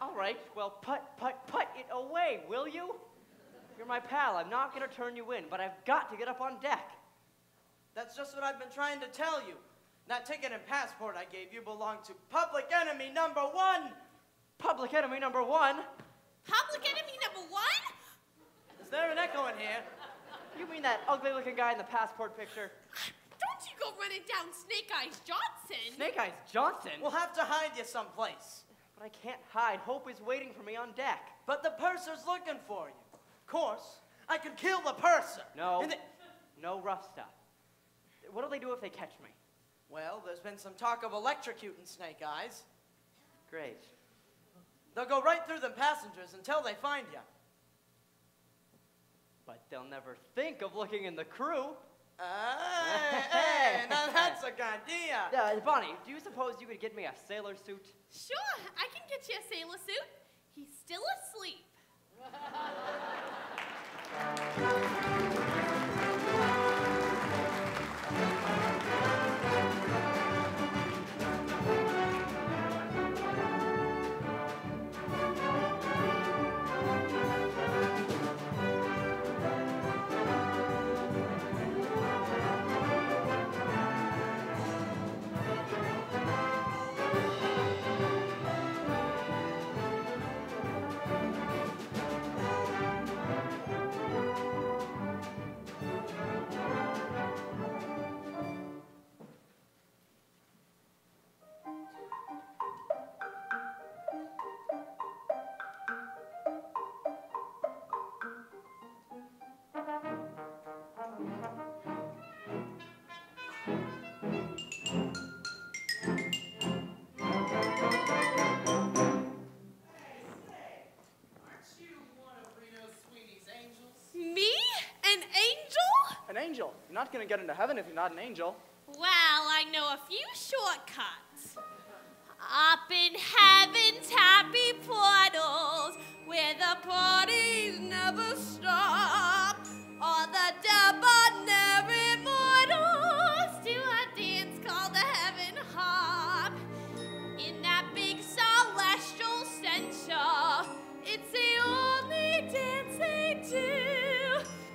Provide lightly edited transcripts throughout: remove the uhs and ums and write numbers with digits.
All right, well, put it away, will you? You're my pal. I'm not going to turn you in, but I've got to get up on deck. That's just what I've been trying to tell you. That ticket and passport I gave you belong to public enemy number 1. Public enemy number 1? Public enemy number 1? Is there an echo in here? You mean that ugly-looking guy in the passport picture? Don't you go running down Snake Eyes Johnson. Snake Eyes Johnson? We'll have to hide you someplace. But I can't hide. Hope is waiting for me on deck. But the purser's looking for you. Of course, I could kill the purser. No, no rough stuff. What'll they do if they catch me? Well, there's been some talk of electrocuting Snake Eyes. Great. They'll go right through the passengers until they find you. But they'll never think of looking in the crew. Hey, now that's a good idea. Bonnie, do you suppose you could get me a sailor suit? Sure, I can get you a sailor suit. He's still asleep. You're not going to get into heaven if you're not an angel. Well, I know a few shortcuts. Up in heaven's happy portals, where the parties never stop, all the debonair immortals do a dance called the heaven hop. In that big celestial center, it's the only dance they do.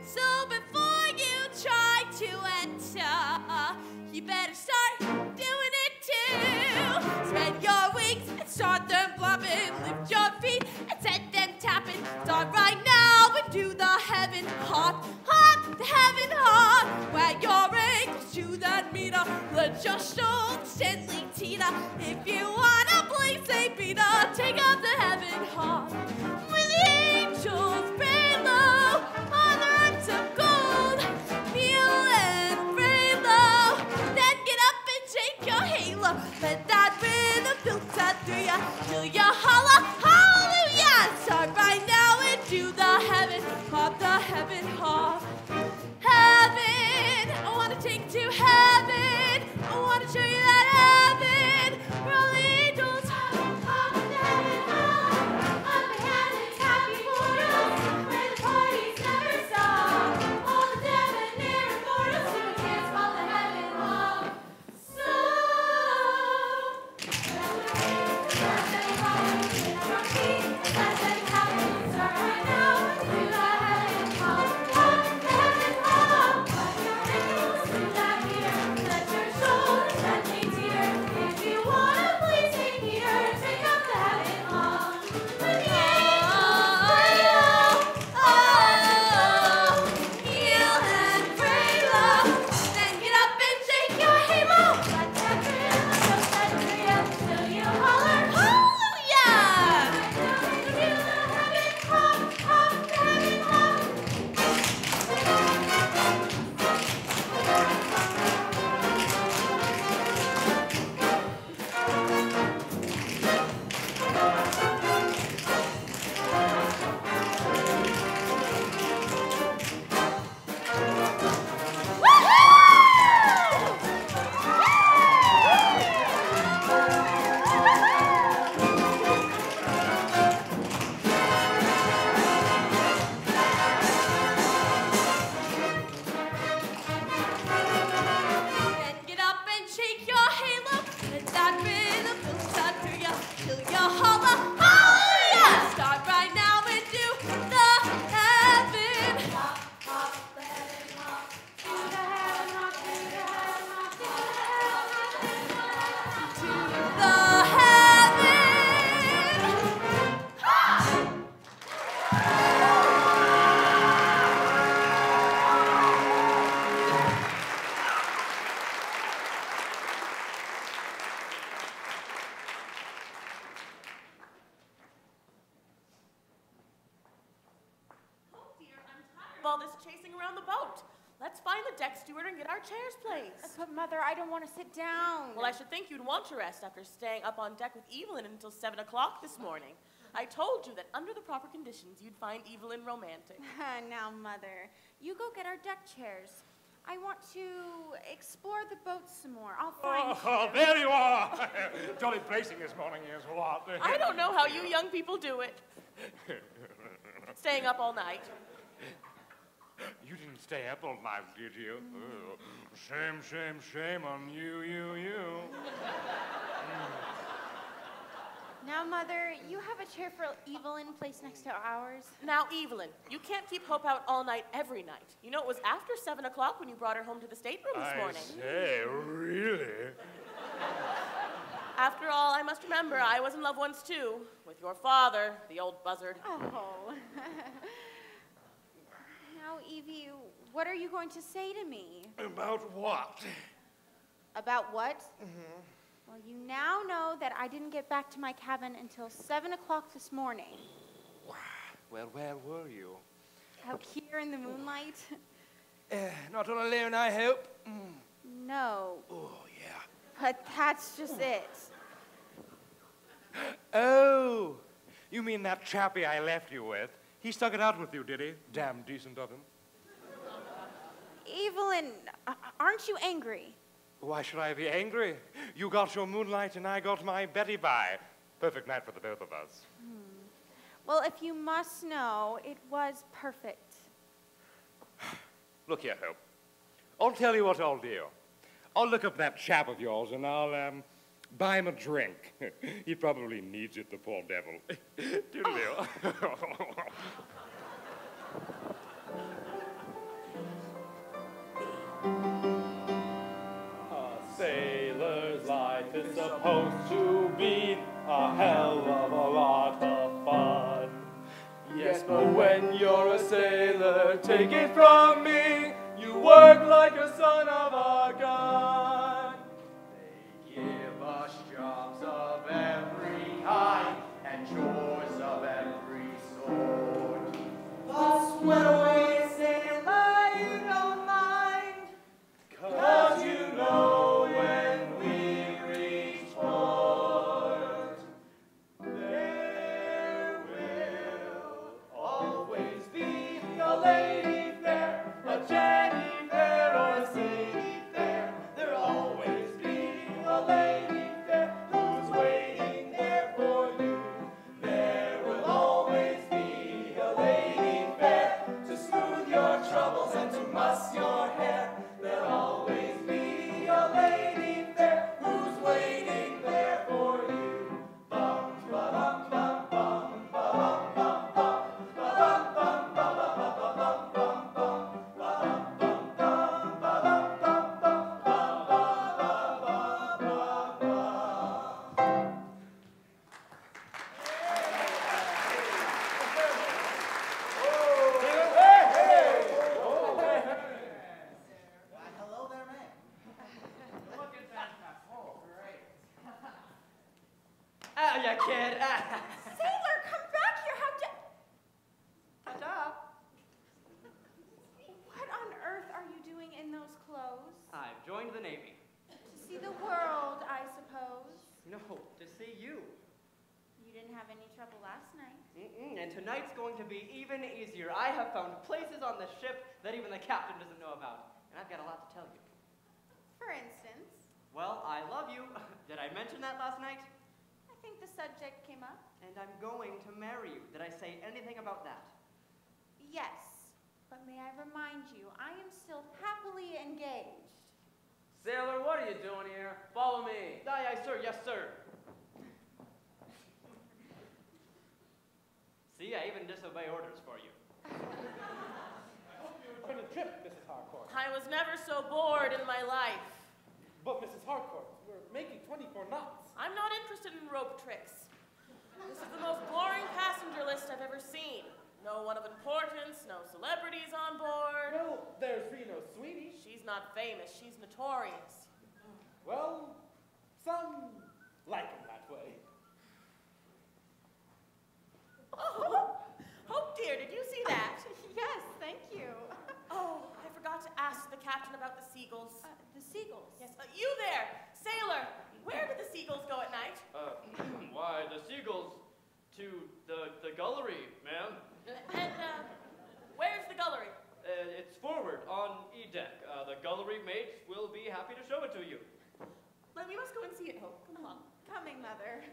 So before you try to enter, you better start doing it too. Spread your wings and start them flapping. Lift your feet and set them tapping. Start right now and do the heaven hop. Hop, the heaven hop. Wag your ankles to that meter. Let your shoulders gently teeter. If you wanna play St. Peter, take up the heaven hop. With the angels pray low on the rocks of gold. Kneel and pray low. Then get up and shake your halo. Let that rhythm filter through ya till you holla hallelujah. Start right now and do the heaven hop, the heaven hop. Heaven, I wanna take you to heaven. I wanna show you that heaven where all the angels hop in the heaven hop. Up in heaven's happy portals, where the parties never stop. All the debonair immortals do a dance called the heaven hop. So, let them hop, get on your feet, let them happen. Start right now, do the heaven hop, hop, the heaven hop. Wag your ankles to that meter, let your shoulders gently teeter. If you wanna please St. Peter, take up the heaven hop. Let the angels pray low, oh, kneel and pray low. Then get up and shake your halo. Let that rhythm filter through ya till you holler hallelujah. Right now, do the heaven hop, hop, all this chasing around the boat. Let's find the deck steward and get our chairs placed. But, Mother, I don't want to sit down. Well, I should think you'd want to rest after staying up on deck with Evelyn until 7 o'clock this morning. I told you that under the proper conditions, you'd find Evelyn romantic. Now, Mother, you go get our deck chairs. I want to explore the boat some more. I'll find Oh, there you are. Jolly placing this morning is what? I don't know how you young people do it. Staying up all night. You didn't stay up all night, did you? Oh, shame, shame, shame on you. Now, Mother, you have a chair for Evelyn placed next to ours. Now, Evelyn, you can't keep Hope out all night every night. You know, it was after 7 o'clock when you brought her home to the stateroom this morning. I say, really? After all, I must remember I was in love once too, with your father, the old buzzard. Oh. Now, Evie, what are you going to say to me? About what? About what? Well, you now know that I didn't get back to my cabin until 7 o'clock this morning. Well, where were you? Out here in the moonlight? Not all alone, I hope. No. Oh, yeah. But that's just it. Oh, you mean that chappie I left you with? He stuck it out with you, did he? Damn decent of him. Evelyn, aren't you angry? Why should I be angry? You got your moonlight and I got my Betty Bye. Perfect night for the both of us. Well, if you must know, it was perfect. Look here, Hope. I'll tell you what I'll do. I'll look up that chap of yours and I'll, buy him a drink. He probably needs it, the poor devil. Doodle-doo. A sailor's life is supposed to be a hell of a lot of fun. Yes, but when you're a sailor, take it from me, you work like a son of a gun. They give us jobs of every kind and chores of every sort. But when we sailor, you don't mind, 'cause you know when we reach port, there will always be a lady there, a Jenny there, or a Sadie there. There'll always be a lady there who's waiting there for you. There will always be a lady there to smooth your troubles and to muss your hair. There'll always be a lady there who's waiting there for you. Bum, ba-dum, bum, bum, ba-dum, bum, bum, ba-dum, bum, ba-ba-ba-ba-bum, bum, bum, ba-dum, bum, bum, ba-dum, bum, bum, ba-ba-ba-ba-ba. Hello there, man. Ah, you kid. Sailor, come back here. What on earth are you doing in those clothes? I've joined the Navy. To see the world, I suppose. No, to see you. You didn't have any trouble last night. And tonight's going to be even easier. I have found places on the ship that even the captain doesn't know about. And I've got a lot to tell you. For instance, Well, I love you. Did I mention that last night? I think the subject came up. And I'm going to marry you. Did I say anything about that? Yes, but may I remind you, I am still happily engaged. Sailor, what are you doing here? Follow me. Aye, aye, sir. Yes, sir. See, I even disobey orders for you. Been a trip, Mrs. Harcourt. I was never so bored in my life. But Mrs. Harcourt, we're making 24 knots. I'm not interested in rope tricks. This is the most boring passenger list I've ever seen. No one of importance, no celebrities on board. Well, there's Reno Sweetie. She's not famous, she's notorious. Well, some like him that way. Oh, Hope dear, did you see that? Yes, thank you. gullery, ma'am. And, where's the gullery? It's forward on E deck. The gullery mates will be happy to show it to you. We must go and see it, Hope. Come along. Coming, Mother.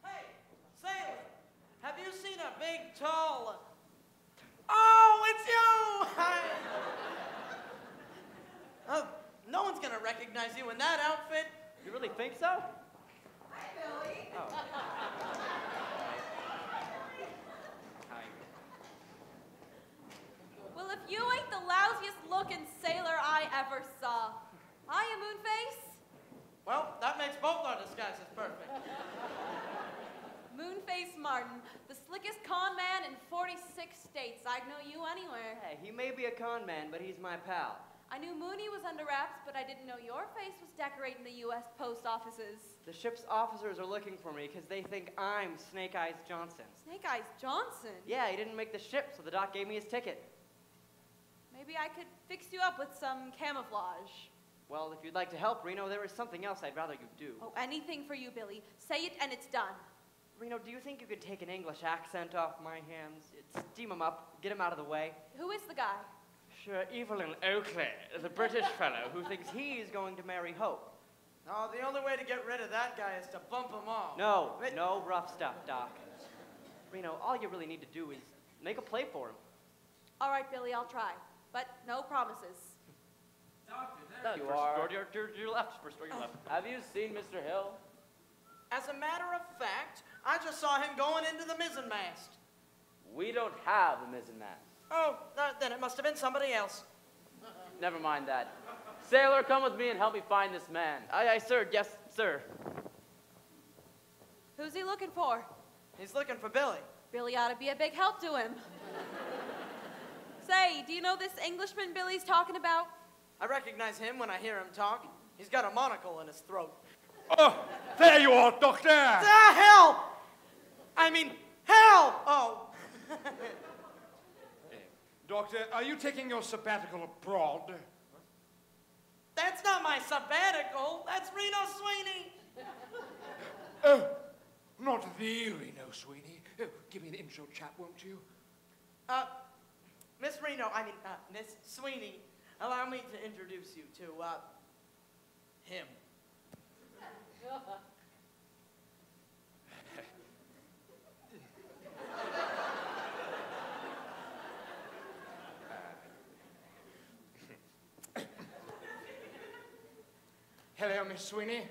Hey, sailor, have you seen a big, tall... Oh, it's you! Oh, no one's gonna recognize you in that outfit. You really think so? Hi, Billy. Oh. Hi. Well, if you ain't the lousiest looking sailor I ever saw. Hiya, Moonface. Well, that makes both our disguises perfect. Moonface Martin, the slickest con man in 46 states. I'd know you anywhere. Hey, he may be a con man, but he's my pal. I knew Mooney was under wraps, but I didn't know your face was decorating the U.S. post offices. The ship's officers are looking for me because they think I'm Snake Eyes Johnson. Snake Eyes Johnson? Yeah, he didn't make the ship, so the doc gave me his ticket. Maybe I could fix you up with some camouflage. Well, if you'd like to help, Reno, there is something else I'd rather you do. Oh, anything for you, Billy. Say it and it's done. Reno, do you think you could take an English accent off my hands? Steam him up, get him out of the way. Who is the guy? Sure, Evelyn Oakley, the British fellow who thinks he's going to marry Hope. Oh, the only way to get rid of that guy is to bump him off. No, no rough stuff, Doc. Reno, all you really need to do is make a play for him. All right, Billy, I'll try. But no promises. There you First are. door to your left, first door to your left. Have you seen Mr. Hill? As a matter of fact, I just saw him going into the mizzenmast. We don't have a mizzenmast. Oh, then it must have been somebody else. Never mind that. Sailor, come with me and help me find this man. Aye, sir. Yes, sir. Who's he looking for? He's looking for Billy. Billy ought to be a big help to him. Say, do you know this Englishman Billy's talking about? I recognize him when I hear him talk. He's got a monocle in his throat. Oh, there you are, Doctor. Ah, hell! I mean, hell! Oh. Doctor, are you taking your sabbatical abroad? That's not my sabbatical. That's Reno Sweeney. Oh, not the Reno Sweeney. Oh, give me an intro, chap, won't you? Miss Sweeney, allow me to introduce you to, him. Hello, Miss Sweeney.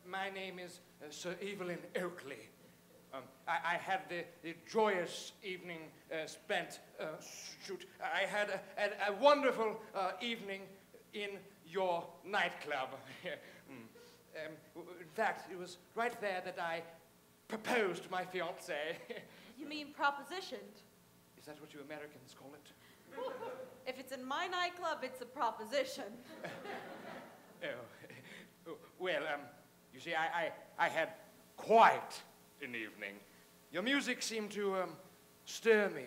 My name is Sir Evelyn Oakley. I had the joyous evening spent, I had a wonderful evening in your nightclub. In fact, it was right there that I proposed to my fiancée. You mean propositioned? Is that what you Americans call it? If it's in my nightclub, it's a proposition. Oh, well, you see, I had quite an evening. Your music seemed to stir me,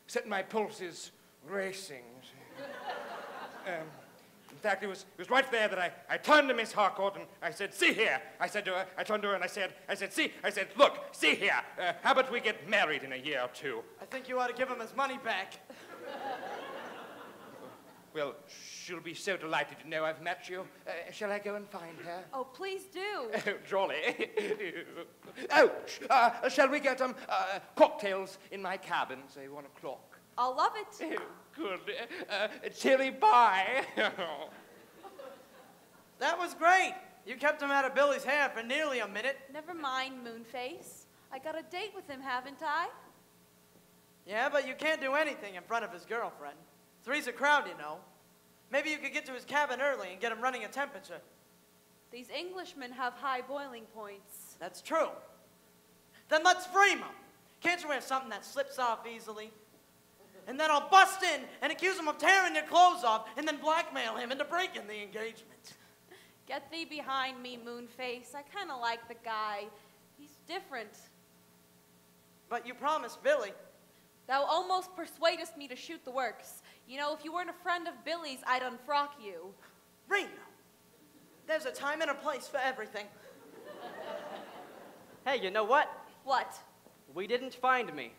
set my pulses racing. In fact, it was right there that I turned to Miss Harcourt and I said, "See here." I said to her, I turned to her and I said, "Look, see here. How about we get married in a year or two?" I think you ought to give him his money back. Well, she'll be so delighted to know I've met you. Shall I go and find her? Oh, please do. Oh, jolly. Shall we get cocktails in my cabin, say 1 o'clock? I'll love it. Oh, good. Chilly bye. That was great. You kept him out of Billy's hair for nearly a minute. Never mind, Moonface. I got a date with him, haven't I? Yeah, but you can't do anything in front of his girlfriend. Three's a crowd, you know. Maybe you could get to his cabin early and get him running a temperature. These Englishmen have high boiling points. That's true. Then let's frame him. Can't you wear something that slips off easily? And then I'll bust in and accuse him of tearing your clothes off and then blackmail him into breaking the engagement. Get thee behind me, Moonface. I kind of like the guy. He's different. But you promised Billy. Thou almost persuadest me to shoot the works. You know, if you weren't a friend of Billy's, I'd unfrock you. Reno, there's a time and a place for everything. Hey, you know what? What? We didn't find me.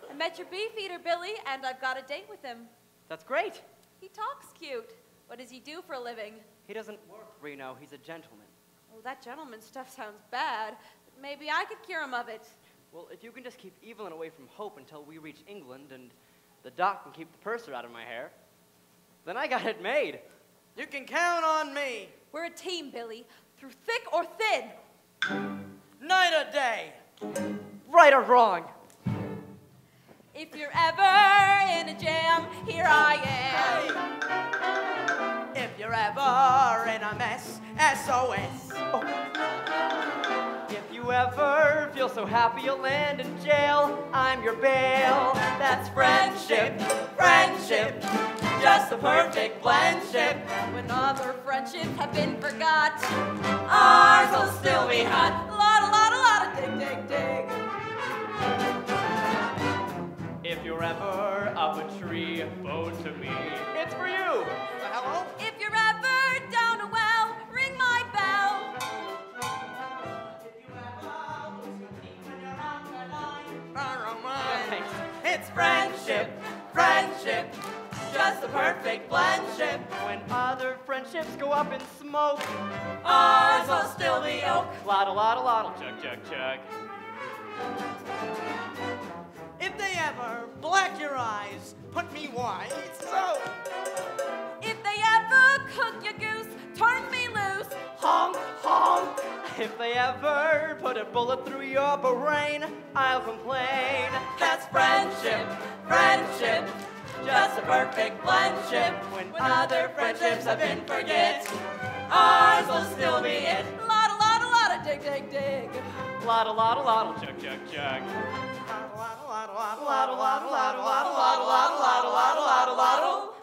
I met your beefeater, Billy, and I've got a date with him. That's great. He talks cute. What does he do for a living? He doesn't work, Reno. He's a gentleman. Oh, that gentleman stuff sounds bad. Maybe I could cure him of it. Well, if you can just keep Evelyn away from Hope until we reach England and the doc can keep the purser out of my hair, then I got it made. You can count on me. We're a team, Billy, through thick or thin. Night or day. Right or wrong. If you're ever in a jam, here I am. If you're ever in a mess, SOS. If you ever feel so happy you'll land in jail, I'm your bail. That's friendship, friendship, just the perfect friendship. When other friendships have been forgot, Ours will still be hot. lot of dig, dig, dig. If you're ever up a tree, phone to me. It's for you. Hello? If you're ever down a well, ring my bell. Thanks. It's friendship, friendship, just the perfect friendship. When other friendships go up in smoke, Ours will still be oak. lottle, chug, chug, chug. If they ever black your eyes, put me wise, so. If they ever cook your goose, turn me loose. Honk, honk. If they ever put a bullet through your brain, I'll complain. That's friendship, friendship, just a perfect friendship. When other friendships have been forget, ours will still be it. Lot of dig, dig, dig. Lottle, chug, chug, chug. Lottle, lottle, lottle, lottle, lottle, lottle, lottle, lottle, lottle, lottle, lottle, lottle.